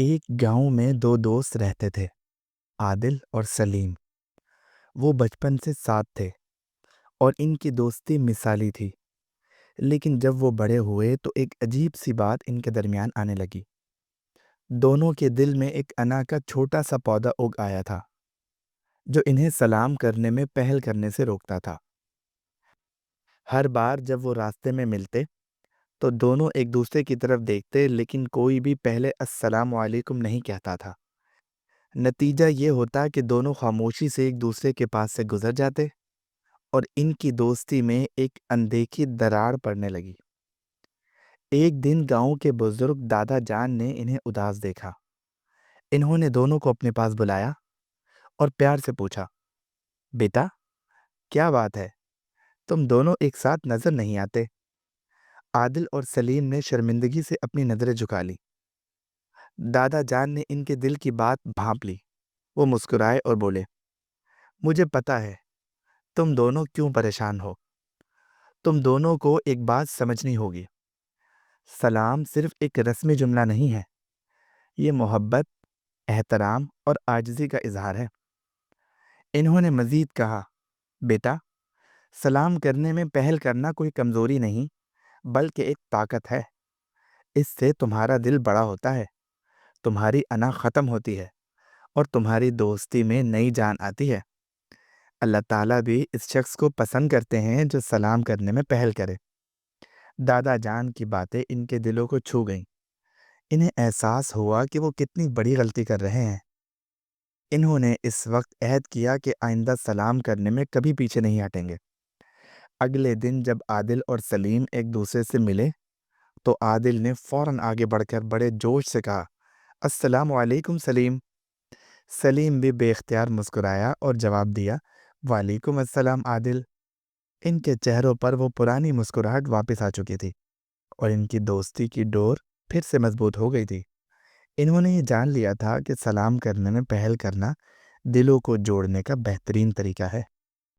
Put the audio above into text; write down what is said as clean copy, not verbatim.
ایک گاؤں میں دو دوست رہتے تھے، عادل اور سلیم۔ وہ بچپن سے ساتھ تھے اور ان کی دوستی مثالی تھی۔ لیکن جب وہ بڑے ہوئے تو ایک عجیب سی بات ان کے درمیان آنے لگی۔ دونوں کے دل میں ایک انا کا چھوٹا سا پودا اگ آیا تھا جو انہیں سلام کرنے میں پہل کرنے سے روکتا تھا۔ ہر بار جب وہ راستے میں ملتے تو دونوں ایک دوسرے کی طرف دیکھتے، لیکن کوئی بھی پہلے السلام علیکم نہیں کہتا تھا۔ نتیجہ یہ ہوتا کہ دونوں خاموشی سے ایک دوسرے کے پاس سے گزر جاتے اور ان کی دوستی میں ایک اندیکھی دراڑ پڑنے لگی۔ ایک دن گاؤں کے بزرگ دادا جان نے انہیں اداس دیکھا۔ انہوں نے دونوں کو اپنے پاس بلایا اور پیار سے پوچھا، بیٹا کیا بات ہے؟ تم دونوں ایک ساتھ نظر نہیں آتے۔ عادل اور سلیم نے شرمندگی سے اپنی نظریں جھکا لی۔ دادا جان نے ان کے دل کی بات بھانپ لی۔ وہ مسکرائے اور بولے، مجھے پتا ہے تم دونوں کیوں پریشان ہو۔ تم دونوں کو ایک بات سمجھنی ہوگی۔ سلام صرف ایک رسمی جملہ نہیں ہے، یہ محبت، احترام اور عاجزی کا اظہار ہے۔ انہوں نے مزید کہا، بیٹا سلام کرنے میں پہل کرنا کوئی کمزوری نہیں بلکہ ایک طاقت ہے۔ اس سے تمہارا دل بڑا ہوتا ہے، تمہاری انا ختم ہوتی ہے اور تمہاری دوستی میں نئی جان آتی ہے۔ اللہ تعالیٰ بھی اس شخص کو پسند کرتے ہیں جو سلام کرنے میں پہل کرے۔ دادا جان کی باتیں ان کے دلوں کو چھو گئیں۔ انہیں احساس ہوا کہ وہ کتنی بڑی غلطی کر رہے ہیں۔ انہوں نے اس وقت عہد کیا کہ آئندہ سلام کرنے میں کبھی پیچھے نہیں ہٹیں گے۔ اگلے دن جب عادل اور سلیم ایک دوسرے سے ملے تو عادل نے فوراً آگے بڑھ کر بڑے جوش سے کہا، السلام علیکم سلیم۔ سلیم بھی بے اختیار مسکرایا اور جواب دیا، وعلیکم السلام عادل۔ ان کے چہروں پر وہ پرانی مسکراہٹ واپس آ چکی تھی اور ان کی دوستی کی ڈور پھر سے مضبوط ہو گئی تھی۔ انہوں نے یہ جان لیا تھا کہ سلام کرنے میں پہل کرنا دلوں کو جوڑنے کا بہترین طریقہ ہے۔